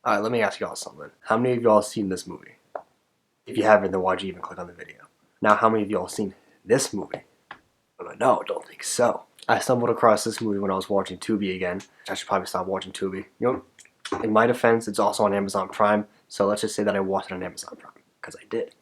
Alright, let me ask y'all something. How many of y'all seen this movie? If you haven't, then why'd you even click on the video? Now, how many of y'all seen this movie? No, don't think so. I stumbled across this movie when I was watching Tubi again. I should probably stop watching Tubi. You know, in my defense, it's also on Amazon Prime, so let's just say that I watched it on Amazon Prime, because I did.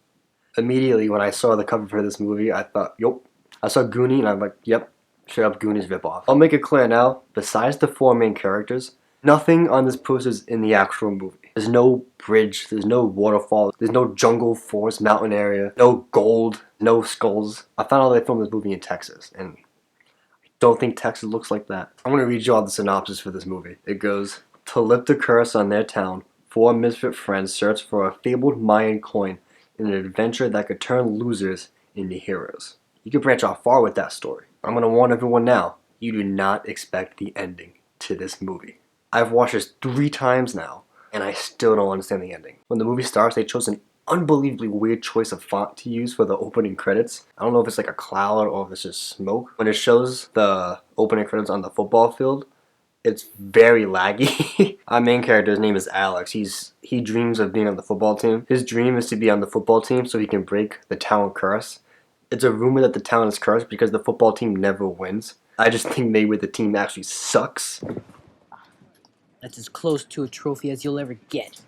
Immediately, when I saw the cover for this movie, I thought, yup. I saw Goonie, and I'm like, yep, straight up Goonies ripoff. I'll make it clear now, besides the four main characters, nothing on this poster is in the actual movie. There's no bridge, there's no waterfall, there's no jungle, forest, mountain area, no gold, no skulls. I found out they filmed this movie in Texas, and I don't think Texas looks like that. I'm gonna read you all the synopsis for this movie. It goes, to lift a curse on their town, four misfit friends search for a fabled Mayan coin in an adventure that could turn losers into heroes. You could branch out far with that story. I'm gonna warn everyone now, you do not expect the ending to this movie. I've watched this 3 times now, and I still don't understand the ending. When the movie starts, they chose an unbelievably weird choice of font to use for the opening credits. I don't know if it's like a cloud or if it's just smoke. When it shows the opening credits on the football field, it's very laggy. Our main character's name is Alex. He dreams of being on the football team. His dream is to be on the football team so he can break the town curse. It's a rumor that the town is cursed because the football team never wins. I just think maybe the team actually sucks. That's as close to a trophy as you'll ever get.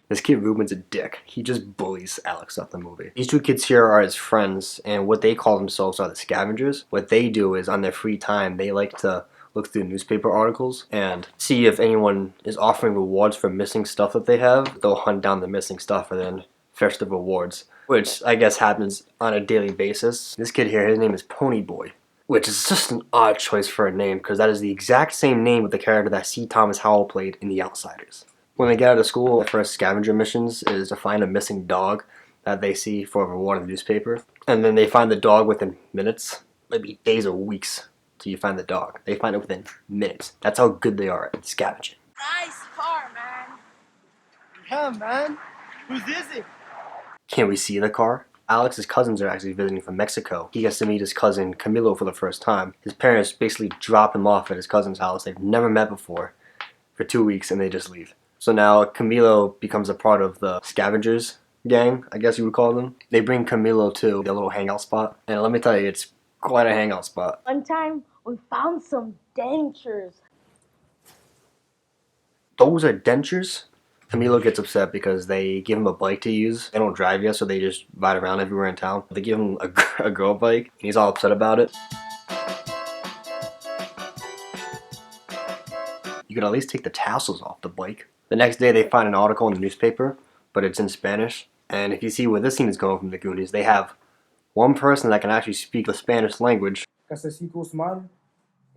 This kid Ruben's a dick. He just bullies Alex off the movie. These 2 kids here are his friends, and what they call themselves are the scavengers. What they do is on their free time, they like to look through newspaper articles and see if anyone is offering rewards for missing stuff that they have. They'll hunt down the missing stuff and then fetch the rewards, which I guess happens on a daily basis. This kid here, his name is Ponyboy, which is just an odd choice for a name because that is the exact same name of the character that C. Thomas Howell played in The Outsiders. When they get out of school, their first scavenger missions is to find a missing dog that they see for a reward in the newspaper. And then they find the dog within minutes, maybe days or weeks till you find the dog. They find it within minutes. That's how good they are at scavenging. Nice car, man. Yeah, man. Whose is it? Can we see the car? Alex's cousins are actually visiting from Mexico. He gets to meet his cousin Camilo for the first time. His parents basically drop him off at his cousin's house. They've never met before for 2 weeks and they just leave. So now Camilo becomes a part of the scavengers gang, I guess you would call them. They bring Camilo to their little hangout spot. And let me tell you, it's quite a hangout spot. One time, we found some dentures. Those are dentures? Camilo gets upset because they give him a bike to use. They don't drive yet, so they just ride around everywhere in town. They give him a girl bike, and he's all upset about it. You could at least take the tassels off the bike. The next day they find an article in the newspaper, but it's in Spanish. And if you see where this scene is going from the Goonies, they have one person that can actually speak the Spanish language. Casecicos mal.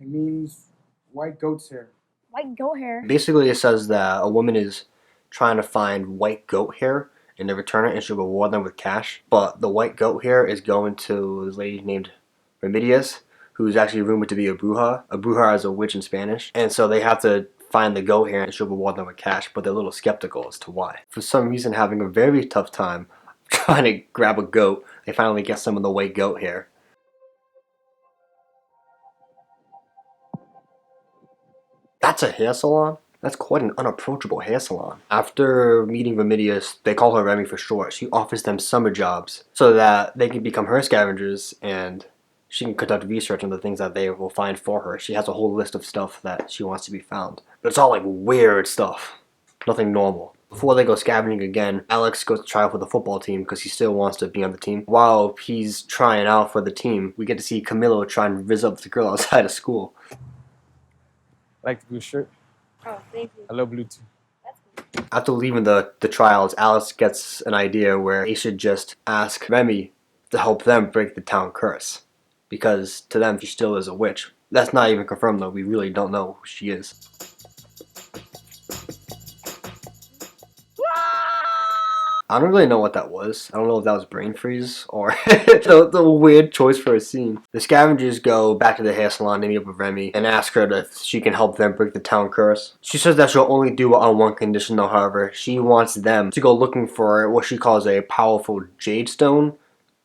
It means white goat's hair. White goat hair. Basically it says that a woman is trying to find white goat hair and to return it and she'll reward them with cash. But the white goat hair is going to this lady named Remedios, who's actually rumored to be a bruja. A bruja is a witch in Spanish. And so they have to find the goat hair and she'll reward them with cash, but they're a little skeptical as to why. For some reason, having a very tough time trying to grab a goat, they finally get some of the white goat hair. That's a hair salon? That's quite an unapproachable hair salon. After meeting Remedios, they call her Remy for short. She offers them summer jobs so that they can become her scavengers and she can conduct research on the things that they will find for her. She has a whole list of stuff that she wants to be found. But it's all like weird stuff. Nothing normal. Before they go scavenging again, Alex goes to try out for the football team because he still wants to be on the team. While he's trying out for the team, we get to see Camilo try and rizz up the girl outside of school. I like the blue shirt. Oh, thank you. I love blue too. That's cool. After leaving the trials, Alex gets an idea where they should just ask Remy to help them break the town curse. Because to them, she still is a witch. That's not even confirmed though, we really don't know who she is. I don't really know what that was. I don't know if that was brain freeze or the weird choice for a scene. The scavengers go back to the hair salon to meet up with Remy and ask her if she can help them break the town curse. She says that she'll only do it on one condition though, however. She wants them to go looking for what she calls a powerful jade stone,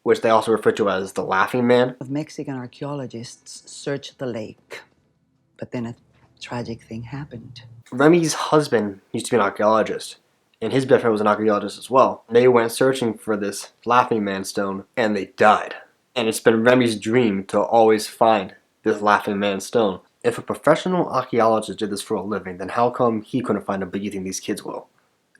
which they also refer to as the Laughing Man. Mexican archaeologists searched the lake, but then a tragic thing happened. Remy's husband used to be an archaeologist, and his best friend was an archaeologist as well. They went searching for this Laughing Man stone, and they died. And it's been Remy's dream to always find this Laughing Man stone. If a professional archaeologist did this for a living, then how come he couldn't find it, but you think these kids will?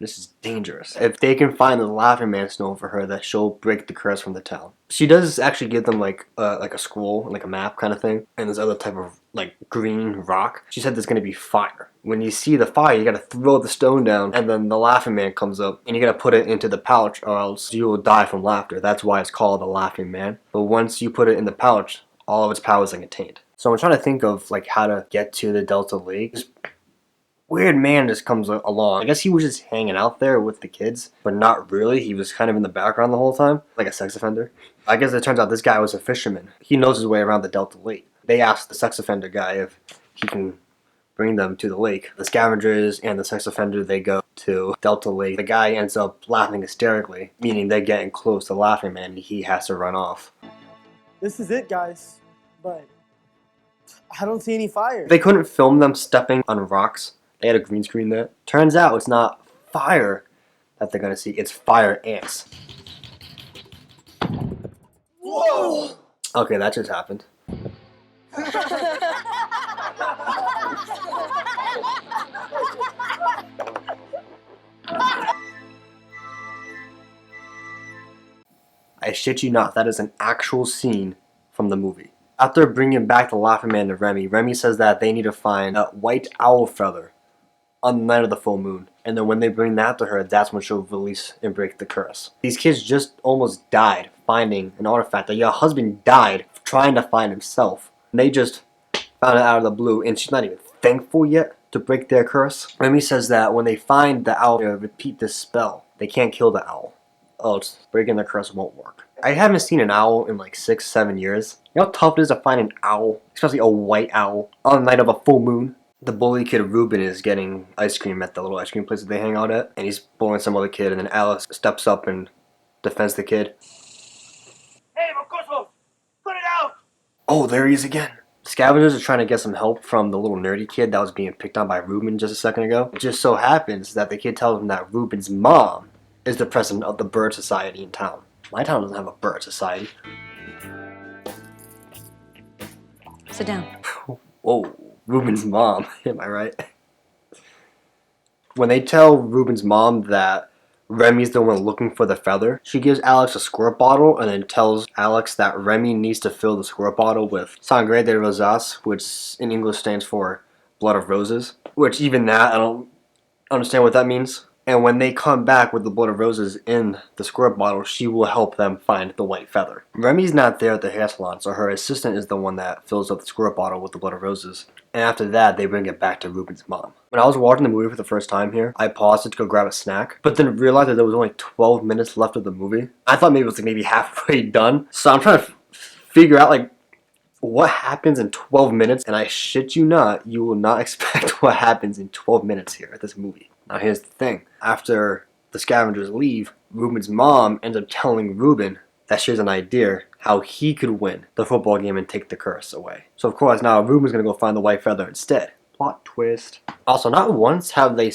This is dangerous. If they can find the Laughing Man stone for her, that she'll break the curse from the town. She does actually give them like a scroll, like a map kind of thing, and this other type of like green rock. She said there's gonna be fire. When you see the fire, you gotta throw the stone down, and then the Laughing Man comes up, and you gotta put it into the pouch, or else you will die from laughter. That's why it's called the Laughing Man. But once you put it in the pouch, all of its powers are contained. So I'm trying to think of like how to get to the Delta Lake. This weird man just comes along. I guess he was just hanging out there with the kids, but not really. He was kind of in the background the whole time, like a sex offender. I guess it turns out this guy was a fisherman. He knows his way around the Delta Lake. They asked the sex offender guy if he can bring them to the lake. The scavengers and the sex offender, they go to Delta Lake. The guy ends up laughing hysterically, meaning they're getting close to Laughing Man and he has to run off. This is it, guys. But I don't see any fire. They couldn't film them stepping on rocks. They had a green screen there. Turns out it's not fire that they're gonna see, it's fire ants. Whoa! Okay, that just happened. I shit you not, that is an actual scene from the movie. After bringing back the Laughing Man to Remy, Remy says that they need to find a white owl feather on the night of the full moon. And then when they bring that to her, that's when she'll release and break the curse. These kids just almost died finding an artifact that your husband died trying to find himself. And they just found it out of the blue, and she's not even thankful yet to break their curse. Remy says that when they find the owl, they'll repeat this spell. They can't kill the owl. Oh, it's breaking the curse won't work. I haven't seen an owl in like 6-7 years. You know how tough it is to find an owl, especially a white owl, on the night of a full moon? The bully kid Ruben is getting ice cream at the little ice cream place that they hang out at, and he's bullying some other kid, and then Alice steps up and defends the kid. Hey, Mocoso! Put it out! Oh, there he is again. Scavengers are trying to get some help from the little nerdy kid that was being picked on by Ruben just a second ago. It just so happens that the kid tells him that Ruben's mom is the president of the bird society in town. My town doesn't have a bird society. Sit down. Whoa, Ruben's mom, am I right? When they tell Ruben's mom that Remy's the one looking for the feather, she gives Alex a squirt bottle and then tells Alex that Remy needs to fill the squirt bottle with sangre de rosas, which in English stands for blood of roses. Which even that, I don't understand what that means. And when they come back with the blood of roses in the squirt bottle, she will help them find the white feather. Remy's not there at the hair salon, so her assistant is the one that fills up the squirt bottle with the blood of roses. And after that, they bring it back to Ruben's mom. When I was watching the movie for the first time here, I paused it to go grab a snack, but then realized that there was only 12 minutes left of the movie. I thought maybe it was like maybe halfway done. So I'm trying to figure out like what happens in 12 minutes, and I shit you not, you will not expect what happens in 12 minutes here at this movie. Now here's the thing. After the scavengers leave, Ruben's mom ends up telling Ruben that she has an idea how he could win the football game and take the curse away. So of course now Ruben's gonna go find the white feather instead. Plot twist. Also, not once have they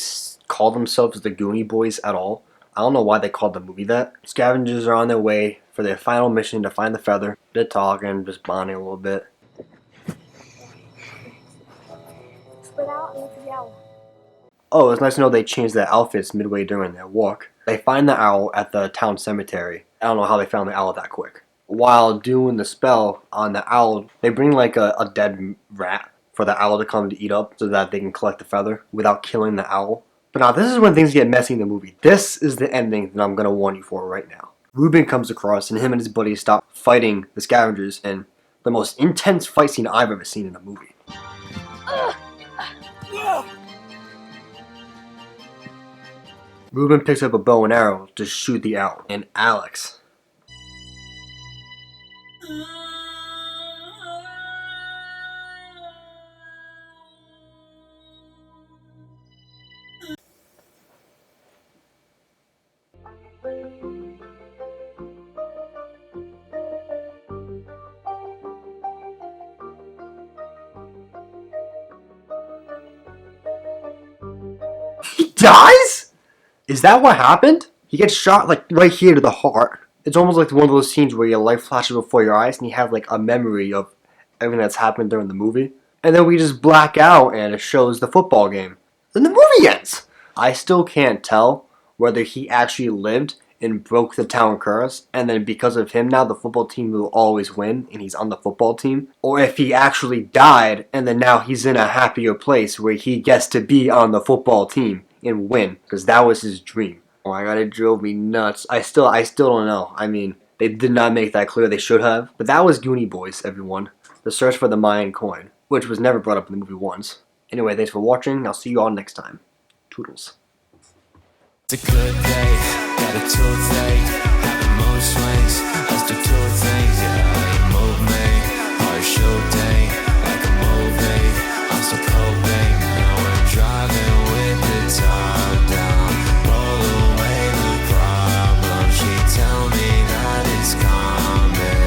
called themselves the Goonie Boys at all. I don't know why they called the movie that. Scavengers are on their way for their final mission to find the feather. They're talking, just bonding a little bit. Split out and look for the owl. Oh, it's nice to know they changed their outfits midway during their walk. They find the owl at the town cemetery. I don't know how they found the owl that quick. While doing the spell on the owl, they bring like a dead rat for the owl to come to eat up so that they can collect the feather without killing the owl. But now this is when things get messy in the movie. This is the ending that I'm going to warn you for right now. Ruben comes across and him and his buddies stop fighting the scavengers, and the most intense fight scene I've ever seen in a movie. Ruben picks up a bow and arrow to shoot the owl, and Alex Is that what happened? He gets shot like right here to the heart. It's almost like one of those scenes where your life flashes before your eyes and you have like a memory of everything that's happened during the movie. And then we just black out and it shows the football game. Then the movie ends! I still can't tell whether he actually lived and broke the town curse, and then because of him now the football team will always win and he's on the football team, or if he actually died and then now he's in a happier place where he gets to be on the football team and win, because that was his dream. Oh my god, it drove me nuts. I still don't know. I mean, they did not make that clear. They should have. But that was Goonie Boys, everyone. The search for the Mayan coin, which was never brought up in the movie once. Anyway, thanks for watching. I'll see you all next time. Toodles. It's a good day, got a Tuesday, having mood swings.